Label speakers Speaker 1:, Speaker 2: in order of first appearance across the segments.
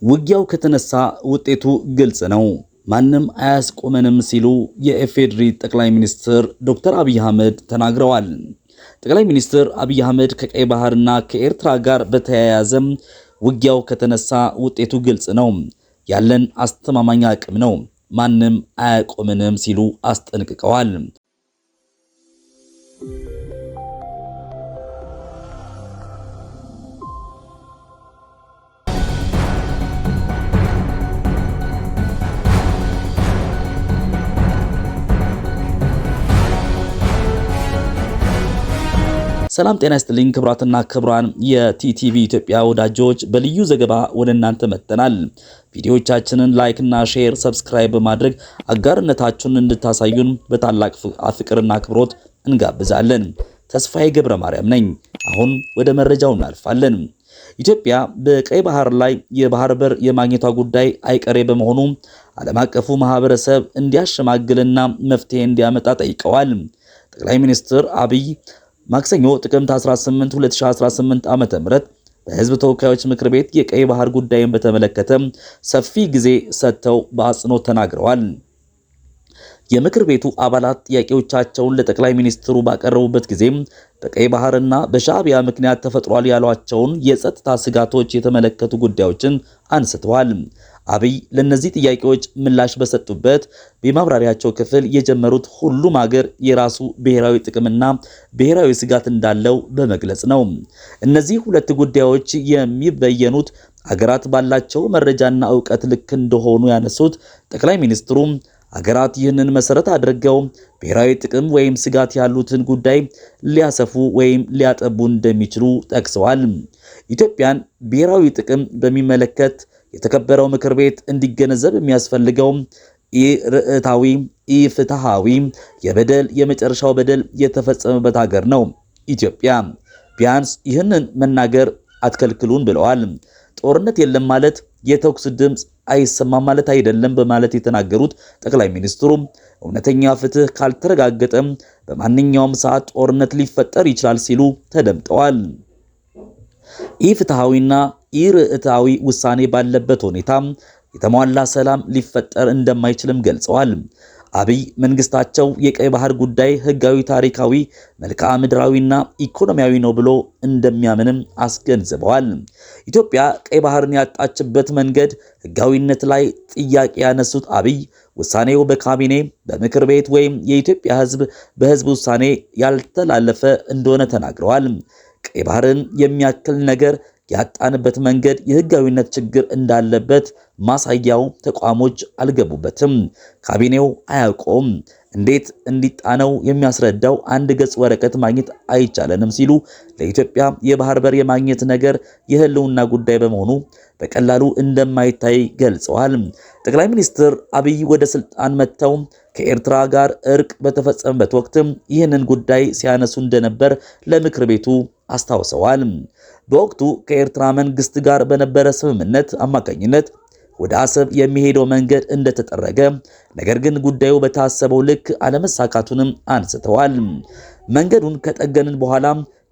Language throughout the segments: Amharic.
Speaker 1: ውጊያው ከተነሳ ውጤቱ ግልጽ ነው፣ ማንም አያስቆመንም ሲሉ የኢፌዴሪ ጠቅላይ ሚኒስትር ዶክተር አብይ አህመድ ተናግረዋል። ጠቅላይ ሚኒስትር አብይ አህመድ ከቀይ ባህርና ከኤርትራ ጋር በተያያዘም ውጊያው ከተነሳ ውጤቱ ግልጽ ነው፣ ያለን አስተማማኝ አቅም ነው፣ ማንም አያቆመንም ሲሉ አስጠንቅቀዋል። ሰላም ጤና ይስጥልኝ ክብራትና ክብራን የቲቲቪ ኢትዮጵያ ወዳጆች፣ በልዩ ዘገባ ወደ እናንተ መጥተናል። ቪዲዮዎቻችንን ላይክ እና ሼር፣ ሰብስክራይብ በማድረግ አጋርነታችሁን እንድታሳዩን በታላቅ ፍቅርና አክብሮት እንጋብዛለን። ተስፋዬ ገብረ ማርያም ነኝ። አሁን ወደ መረጃው እናልፋለን። ኢትዮጵያ በቀይ ባህር ላይ የባህር በር የማግኘቷ ጉዳይ አይቀሬ በመሆኑ ዓለም አቀፉ ማህበረሰብ እንዲያሸማግልና መፍትሄ እንዲያመጣ ጠይቀዋል። ጠቅላይ ሚኒስትር አብይ ማክሰኞ ጥቅምት 18 2018 ዓ.ም በህዝብ ተወካዮች ምክር ቤት የቀይ ባህር ጉዳይን በተመለከተ ሰፊ ጊዜ ሰጥተው በአጽንኦት ተናግረዋል። የምክር ቤቱ አባላት ጥያቄዎቻቸውን ለጠቅላይ ሚኒስትሩ ባቀረቡበት ጊዜ በቀይ ባህርና በሻዕቢያ ምክንያት ተፈጥሯል ያሏቸውን የጸጥታ ስጋቶች የተመለከቱ ጉዳዮችን አንስተዋል። አብይ ለነዚህ ጥያቄዎች ምላሽ በሰጡበት በማብራሪያቸው ክፍል የጀመሩት ሁሉም ሀገር የራሱ ብሔራዊ ጥቅምና ብሔራዊ ስጋት እንዳለው በመግለጽ ነው። እነዚህ ሁለት ጉዳዮች የሚበየኑት ሀገራት ባላቸው መረጃና ዕውቀት ልክ እንደሆኑ ያነሱት ጠቅላይ ሚኒስትሩ ሀገራት ይህንን መሰረት አድርገው ብሔራዊ ጥቅም ወይም ስጋት ያሉትን ጉዳይ ሊያሰፉ ወይም ሊያጠቡ እንደሚችሉ ጠቅሰዋል። ኢትዮጵያን ብሔራዊ ጥቅም በሚመለከት የተከበረው ምክር ቤት እንዲገነዘብ የሚያስፈልገው ርዕታዊ ኢፍትሃዊ የበደል የመጨረሻው በደል የተፈጸመበት ሀገር ነው ኢትዮጵያ። ቢያንስ ይህንን መናገር አትከልክሉን ብለዋል። ጦርነት የለም ማለት የተኩስ ድምፅ አይሰማም ማለት አይደለም በማለት የተናገሩት ጠቅላይ ሚኒስትሩ እውነተኛ ፍትህ ካልተረጋገጠ በማንኛውም ሰዓት ጦርነት ሊፈጠር ይችላል ሲሉ ተደምጠዋል። ኢፍትሃዊና ኢርዕታዊ ውሳኔ ባለበት ሁኔታ የተሟላ ሰላም ሊፈጠር እንደማይችልም ገልጸዋል። አብይ መንግስታቸው የቀይ ባህር ጉዳይ ህጋዊ፣ ታሪካዊ፣ መልክዓ ምድራዊና ኢኮኖሚያዊ ነው ብሎ እንደሚያምንም አስገንዝበዋል። ኢትዮጵያ ቀይ ባህርን ያጣችበት መንገድ ህጋዊነት ላይ ጥያቄ ያነሱት አብይ ውሳኔው በካቢኔ በምክር ቤት ወይም የኢትዮጵያ ህዝብ በህዝብ ውሳኔ ያልተላለፈ እንደሆነ ተናግረዋል። ቀይ ባህርን የሚያክል ነገር ያጣንበት መንገድ የህጋዊነት ችግር እንዳለበት ማሳያው ተቋሞች አልገቡበትም፣ ካቢኔው አያውቀውም፣ እንዴት እንዲጣነው የሚያስረዳው አንድ ገጽ ወረቀት ማግኘት አይቻለንም ሲሉ ለኢትዮጵያ የባህር በር የማግኘት ነገር የህልውና ጉዳይ በመሆኑ በቀላሉ እንደማይታይ ገልጸዋል። ጠቅላይ ሚኒስትር አብይ ወደ ስልጣን መጥተው ከኤርትራ ጋር እርቅ በተፈጸመበት ወቅት ይህንን ጉዳይ ሲያነሱ እንደነበር ለምክር ቤቱ አስታውሰዋል። በወቅቱ ከኤርትራ መንግስት ጋር በነበረ ስምምነት አማካኝነት ወደ አሰብ የሚሄደው መንገድ እንደተጠረገ፣ ነገር ግን ጉዳዩ በታሰበው ልክ አለመሳካቱንም አንስተዋል። መንገዱን ከጠገንን በኋላ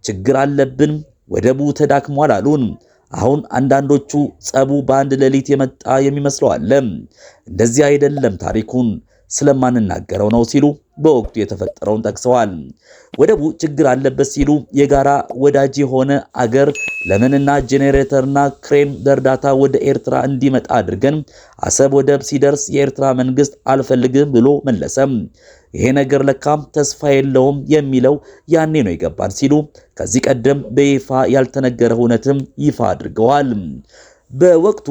Speaker 1: ችግር አለብን፣ ወደቡ ተዳክሟል አሉን። አሁን አንዳንዶቹ ጸቡ በአንድ ሌሊት የመጣ የሚመስለው አለ። እንደዚህ አይደለም፣ ታሪኩን ስለማንናገረው ነው ሲሉ በወቅቱ የተፈጠረውን ጠቅሰዋል። ወደቡ ችግር አለበት ሲሉ የጋራ ወዳጅ የሆነ አገር ለምንና ጄኔሬተርና ክሬን በእርዳታ ወደ ኤርትራ እንዲመጣ አድርገን አሰብ ወደብ ሲደርስ የኤርትራ መንግስት አልፈልግም ብሎ መለሰ። ይሄ ነገር ለካም ተስፋ የለውም የሚለው ያኔ ነው ይገባል ሲሉ ከዚህ ቀደም በይፋ ያልተነገረ እውነትም ይፋ አድርገዋል። በወቅቱ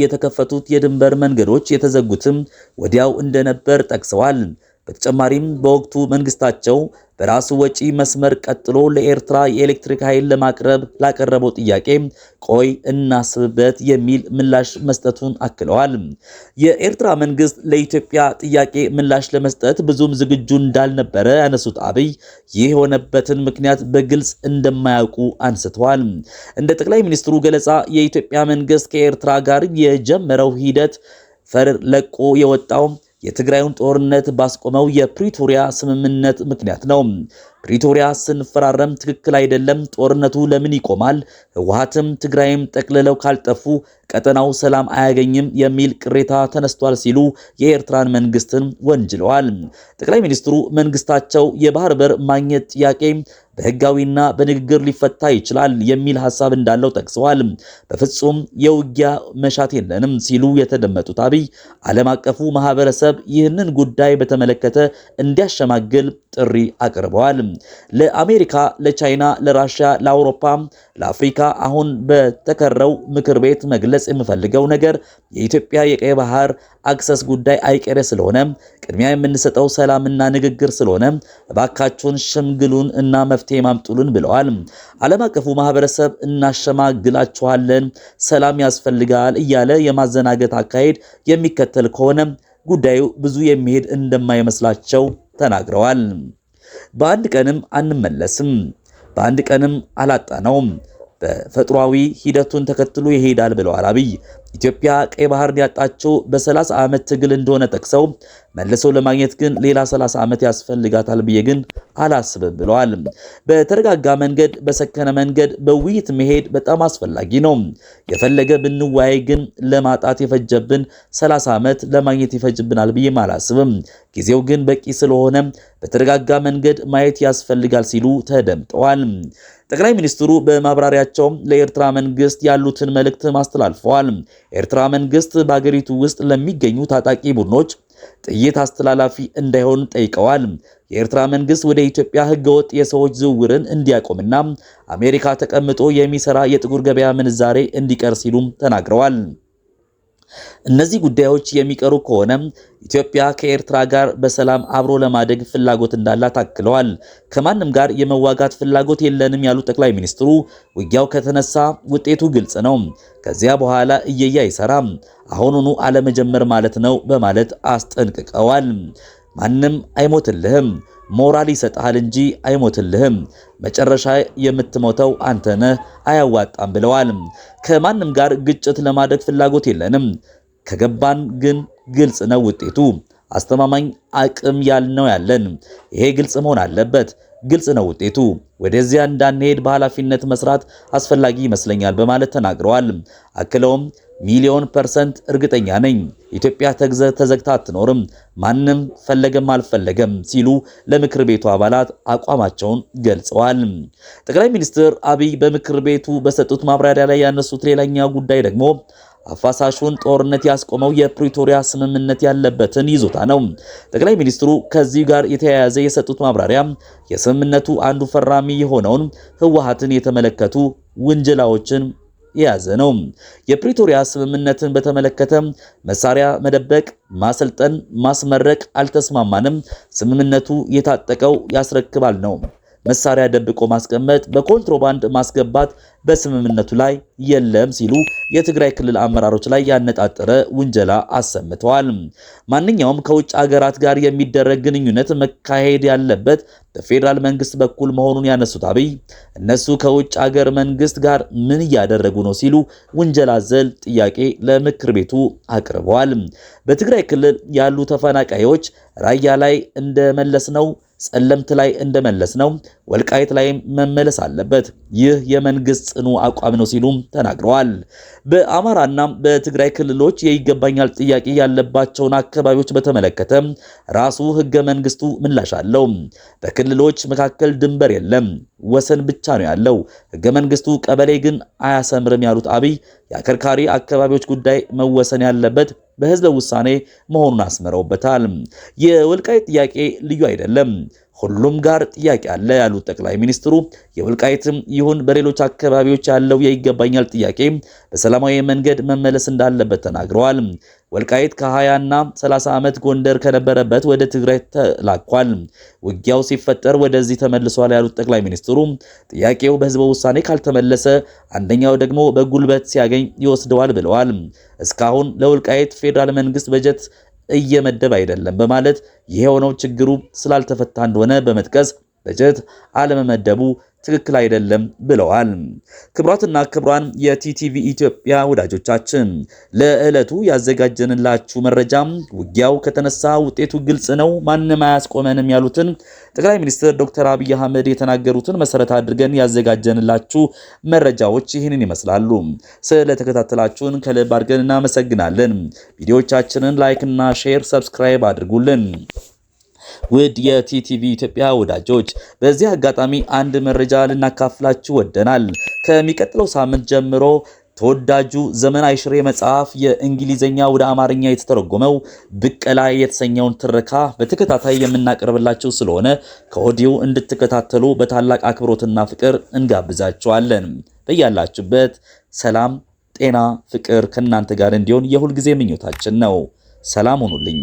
Speaker 1: የከፈቱት የድንበር መንገዶች የተዘጉትም ወዲያው እንደነበር ጠቅሰዋል። በተጨማሪም በወቅቱ መንግስታቸው በራሱ ወጪ መስመር ቀጥሎ ለኤርትራ የኤሌክትሪክ ኃይል ለማቅረብ ላቀረበው ጥያቄ ቆይ እናስብበት የሚል ምላሽ መስጠቱን አክለዋል። የኤርትራ መንግስት ለኢትዮጵያ ጥያቄ ምላሽ ለመስጠት ብዙም ዝግጁ እንዳልነበረ ያነሱት አብይ ይህ የሆነበትን ምክንያት በግልጽ እንደማያውቁ አንስተዋል። እንደ ጠቅላይ ሚኒስትሩ ገለጻ የኢትዮጵያ መንግስት ከኤርትራ ጋር የጀመረው ሂደት ፈር ለቆ የወጣው የትግራዩን ጦርነት ባስቆመው የፕሪቶሪያ ስምምነት ምክንያት ነው። ፕሪቶሪያ ስንፈራረም ትክክል አይደለም፣ ጦርነቱ ለምን ይቆማል? ህወሓትም ትግራይም ጠቅልለው ካልጠፉ ቀጠናው ሰላም አያገኝም የሚል ቅሬታ ተነስቷል ሲሉ የኤርትራን መንግስትን ወንጅለዋል። ጠቅላይ ሚኒስትሩ መንግስታቸው የባህር በር ማግኘት ጥያቄ በህጋዊና በንግግር ሊፈታ ይችላል የሚል ሐሳብ እንዳለው ጠቅሰዋል። በፍጹም የውጊያ መሻት የለንም ሲሉ የተደመጡት አብይ ዓለም አቀፉ ማህበረሰብ ይህንን ጉዳይ በተመለከተ እንዲያሸማግል ጥሪ አቅርበዋል። ለአሜሪካ፣ ለቻይና፣ ለራሽያ፣ ለአውሮፓ፣ ለአፍሪካ አሁን በተከረው ምክር ቤት መግለጽ የምፈልገው ነገር የኢትዮጵያ የቀይ ባህር አክሰስ ጉዳይ አይቀሬ ስለሆነ ቅድሚያ የምንሰጠው ሰላምና ንግግር ስለሆነ እባካችሁን ሽምግሉን እና መፍትሄ ማምጡልን ብለዋል። ዓለም አቀፉ ማህበረሰብ እናሸማግላችኋለን፣ ሰላም ያስፈልጋል እያለ የማዘናገት አካሄድ የሚከተል ከሆነ ጉዳዩ ብዙ የሚሄድ እንደማይመስላቸው ተናግረዋል። በአንድ ቀንም አንመለስም፣ በአንድ ቀንም አላጣነውም፣ በፈጥሯዊ ሂደቱን ተከትሎ ይሄዳል ብለዋል አብይ። ኢትዮጵያ ቀይ ባህርን ያጣችው በ30 ዓመት ትግል እንደሆነ ጠቅሰው መልሰው ለማግኘት ግን ሌላ 30 ዓመት ያስፈልጋታል ብዬ ግን አላስብም ብለዋል። በተረጋጋ መንገድ፣ በሰከነ መንገድ በውይይት መሄድ በጣም አስፈላጊ ነው። የፈለገ ብንወያይ ግን ለማጣት የፈጀብን 30 ዓመት ለማግኘት ይፈጅብናል ብዬ አላስብም። ጊዜው ግን በቂ ስለሆነ በተረጋጋ መንገድ ማየት ያስፈልጋል ሲሉ ተደምጠዋል። ጠቅላይ ሚኒስትሩ በማብራሪያቸው ለኤርትራ መንግስት ያሉትን መልእክት ማስተላልፈዋል። ኤርትራ መንግስት በአገሪቱ ውስጥ ለሚገኙ ታጣቂ ቡድኖች ጥይት አስተላላፊ እንዳይሆን ጠይቀዋል። የኤርትራ መንግስት ወደ ኢትዮጵያ ህገወጥ የሰዎች ዝውውርን እንዲያቆምና አሜሪካ ተቀምጦ የሚሰራ የጥቁር ገበያ ምንዛሬ እንዲቀር ሲሉም ተናግረዋል። እነዚህ ጉዳዮች የሚቀሩ ከሆነ ኢትዮጵያ ከኤርትራ ጋር በሰላም አብሮ ለማደግ ፍላጎት እንዳላት አክለዋል። ከማንም ጋር የመዋጋት ፍላጎት የለንም ያሉት ጠቅላይ ሚኒስትሩ ውጊያው ከተነሳ ውጤቱ ግልጽ ነው፣ ከዚያ በኋላ እየያ አይሰራም፣ አሁኑኑ አለመጀመር ማለት ነው በማለት አስጠንቅቀዋል። ማንም አይሞትልህም፣ ሞራል ይሰጣል እንጂ አይሞትልህም፣ መጨረሻ የምትሞተው አንተ ነህ፣ አያዋጣም ብለዋል። ከማንም ጋር ግጭት ለማድረግ ፍላጎት የለንም፣ ከገባን ግን ግልጽ ነው ውጤቱ፣ አስተማማኝ አቅም ያልነው ያለን፣ ይሄ ግልጽ መሆን አለበት፣ ግልጽ ነው ውጤቱ፣ ወደዚያ እንዳንሄድ በኃላፊነት መስራት አስፈላጊ ይመስለኛል በማለት ተናግረዋል። አክለውም ሚሊዮን% እርግጠኛ ነኝ ኢትዮጵያ ተዘግታ አትኖርም፣ ማንም ፈለገም አልፈለገም ሲሉ ለምክር ቤቱ አባላት አቋማቸውን ገልጸዋል። ጠቅላይ ሚኒስትር አብይ በምክር ቤቱ በሰጡት ማብራሪያ ላይ ያነሱት ሌላኛው ጉዳይ ደግሞ አፋሳሹን ጦርነት ያስቆመው የፕሪቶሪያ ስምምነት ያለበትን ይዞታ ነው። ጠቅላይ ሚኒስትሩ ከዚህ ጋር የተያያዘ የሰጡት ማብራሪያ የስምምነቱ አንዱ ፈራሚ የሆነውን ህወሓትን የተመለከቱ ውንጀላዎችን የያዘ ነው። የፕሪቶሪያ ስምምነትን በተመለከተ መሳሪያ መደበቅ፣ ማሰልጠን፣ ማስመረቅ አልተስማማንም። ስምምነቱ የታጠቀው ያስረክባል ነው። መሳሪያ ደብቆ ማስቀመጥ፣ በኮንትሮባንድ ማስገባት በስምምነቱ ላይ የለም ሲሉ የትግራይ ክልል አመራሮች ላይ ያነጣጠረ ውንጀላ አሰምተዋል። ማንኛውም ከውጭ ሀገራት ጋር የሚደረግ ግንኙነት መካሄድ ያለበት በፌዴራል መንግስት በኩል መሆኑን ያነሱት አብይ እነሱ ከውጭ ሀገር መንግስት ጋር ምን እያደረጉ ነው ሲሉ ውንጀላ ዘል ጥያቄ ለምክር ቤቱ አቅርበዋል። በትግራይ ክልል ያሉ ተፈናቃዮች ራያ ላይ እንደመለስ ነው፣ ጸለምት ላይ እንደመለስ ነው፣ ወልቃይት ላይ መመለስ አለበት። ይህ የመንግስት ጽኑ አቋም ነው ሲሉም ተናግረዋል። በአማራና በትግራይ ክልሎች የይገባኛል ጥያቄ ያለባቸውን አካባቢዎች በተመለከተ ራሱ ህገ መንግስቱ ምላሽ አለው። በክልሎች መካከል ድንበር የለም፣ ወሰን ብቻ ነው ያለው። ህገ መንግስቱ ቀበሌ ግን አያሰምርም ያሉት አብይ የአከርካሪ አካባቢዎች ጉዳይ መወሰን ያለበት በህዝበ ውሳኔ መሆኑን አስመረውበታል። የወልቃይት ጥያቄ ልዩ አይደለም፣ ሁሉም ጋር ጥያቄ አለ ያሉት ጠቅላይ ሚኒስትሩ የወልቃይትም ይሁን በሌሎች አካባቢዎች ያለው የይገባኛል ጥያቄ በሰላማዊ መንገድ መመለስ እንዳለበት ተናግረዋል። ወልቃይት ከ20 እና 30 ዓመት ጎንደር ከነበረበት ወደ ትግራይ ተላኳል። ውጊያው ሲፈጠር ወደዚህ ተመልሷል ያሉት ጠቅላይ ሚኒስትሩ ጥያቄው በህዝበ ውሳኔ ካልተመለሰ አንደኛው ደግሞ በጉልበት ሲያገኝ ይወስደዋል ብለዋል። እስካሁን ለወልቃይት ፌዴራል መንግስት በጀት እየመደብ አይደለም በማለት የሆነው ችግሩ ስላልተፈታ እንደሆነ በመጥቀስ በጀት አለመመደቡ ትክክል አይደለም ብለዋል። ክቡራትና ክቡራን የቲቲቪ ኢትዮጵያ ወዳጆቻችን ለዕለቱ ያዘጋጀንላችሁ መረጃ ውጊያው ከተነሳ ውጤቱ ግልጽ ነው፣ ማንም አያስቆመንም ያሉትን ጠቅላይ ሚኒስትር ዶክተር አብይ አህመድ የተናገሩትን መሰረት አድርገን ያዘጋጀንላችሁ መረጃዎች ይህንን ይመስላሉ። ስለተከታተላችሁን ከልብ አድርገን እናመሰግናለን። ቪዲዮዎቻችንን ላይክ እና ሼር፣ ሰብስክራይብ አድርጉልን። ውድ የቲቲቪ ኢትዮጵያ ወዳጆች በዚህ አጋጣሚ አንድ መረጃ ልናካፍላችሁ ወደናል። ከሚቀጥለው ሳምንት ጀምሮ ተወዳጁ ዘመን አይሽሬ መጽሐፍ የእንግሊዘኛ ወደ አማርኛ የተተረጎመው ብቀላ የተሰኘውን ትረካ በተከታታይ የምናቀርብላችሁ ስለሆነ ከኦዲዮ እንድትከታተሉ በታላቅ አክብሮትና ፍቅር እንጋብዛችኋለን። በያላችሁበት ሰላም፣ ጤና፣ ፍቅር ከእናንተ ጋር እንዲሆን የሁል ጊዜ ምኞታችን ነው። ሰላም ሁኑልኝ።